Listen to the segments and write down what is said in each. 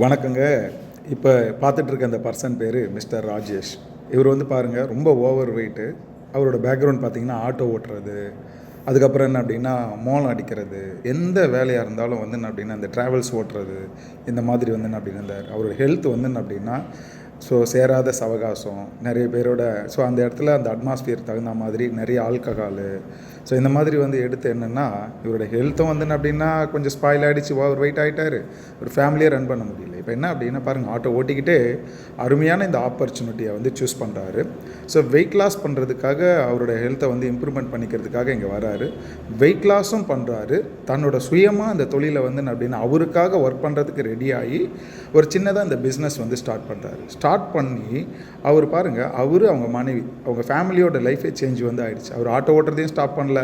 வணக்கங்க. இப்போ பார்த்துட்ருக்க அந்த பர்சன் பேர் மிஸ்டர் ராஜேஷ். இவர் வந்து பாருங்கள், ரொம்ப ஓவர் வெயிட்டு. அவரோட பேக்ரவுண்ட் பார்த்திங்கன்னா ஆட்டோ ஓட்டுறது, அதுக்கப்புறம் என்ன அப்படின்னா மோளம் அடிக்கிறது, எந்த வேலையாக இருந்தாலும் வந்து என்ன அப்படின்னா இந்த ட்ராவல்ஸ் ஓட்டுறது, இந்த மாதிரி வந்து என்ன அப்படின்னா இந்த அவரோட ஹெல்த் வந்து என்ன அப்படின்னா சேராத சவகாசம், நிறைய பேரோட அந்த இடத்துல அந்த அட்மாஸ்பியர் தகுந்த மாதிரி நிறைய ஆல்கஹாலு, இந்த மாதிரி வந்து எடுத்து என்னென்னா இவரோட ஹெல்த்தும் வந்து என்ன அப்படின்னா கொஞ்சம் ஸ்பாயில் ஆகிடுச்சு. ஓவர் வெயிட் ஆகிட்டார். ஒரு ஃபேமிலியை ரன் பண்ண முடியல. இப்போ என்ன அப்படின்னா பாருங்கள், ஆட்டோ ஓட்டிக்கிட்டே அருமையான இந்த ஆப்பர்ச்சுனிட்டியை வந்து சூஸ் பண்ணுறாரு. வெயிட் லாஸ் பண்ணுறதுக்காக, அவரோட ஹெல்த்தை வந்து இம்ப்ரூவ்மெண்ட் பண்ணிக்கிறதுக்காக இங்கே வராரு. வெயிட் லாஸும் பண்ணுறாரு. தன்னோட சுயமாக அந்த தொழிலை வந்து என்ன அப்படின்னா அவருக்காக ஒர்க் பண்ணுறதுக்கு ரெடியாகி ஒரு சின்னதாக இந்த பிஸ்னஸ் வந்து ஸ்டார்ட் பண்ணுறாரு. ஸ்டார்ட் பண்ணி அவர் பாருங்கள், அவங்க மனைவி, அவங்க ஃபேமிலியோட லைஃபே சேஞ்ச் வந்து ஆகிடுச்சு. அவர் ஆட்டோ ஓட்டுறதையும் ஸ்டாப் பண்ணல,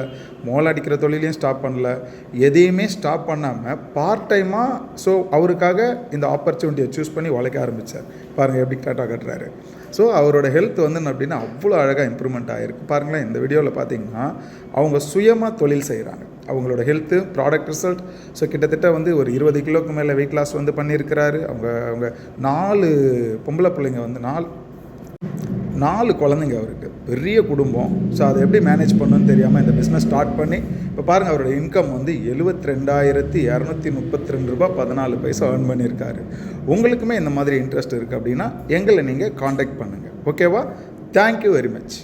மோல் அடிக்கிற தொழிலையும் ஸ்டாப் பண்ணல, எதையுமே ஸ்டாப் பண்ணாமல் பார்ட் டைமாக அவருக்காக இந்த ஆப்பர்ச்சுனிட்டியை சூஸ் பண்ணி உழைக்க ஆரம்பித்தார். பாருங்கள் எப்படி டாட்டா கட்டுறாரு. அவரோட ஹெல்த் வந்து என்ன அப்படின்னா அவ்வளோ அழகாக இம்ப்ரூவ்மெண்ட் ஆகிருக்கு. பாருங்களேன், இந்த வீடியோவில் பார்த்தீங்கன்னா அவங்க சுயமாக தொழில் செய்கிறாங்க. அவங்களோட ஹெல்த்து ப்ராடக்ட் ரிசல்ட் கிட்டத்தட்ட வந்து ஒரு 20 கிலோக்கு மேலே வெயிட் லாஸ் வந்து பண்ணியிருக்கிறாரு. அவங்க 4 பொம்பளை பிள்ளைங்க வந்து 4 குழந்தைங்க அவருக்கு, பெரிய குடும்பம். அதை எப்படி மேனேஜ் பண்ணணும்னு தெரியாமல் இந்த பிஸ்னஸ் ஸ்டார்ட் பண்ணி இப்போ பாருங்கள், அவரோட இன்கம் வந்து 72,232 ரூபா 14 பைசா ஏர்ன் பண்ணியிருக்காரு. உங்களுக்குமே இந்த மாதிரி இன்ட்ரெஸ்ட் இருக்குது அப்படின்னா எங்களை நீங்கள் காண்டாக்ட் பண்ணுங்கள். ஓகேவா? Thank you very much.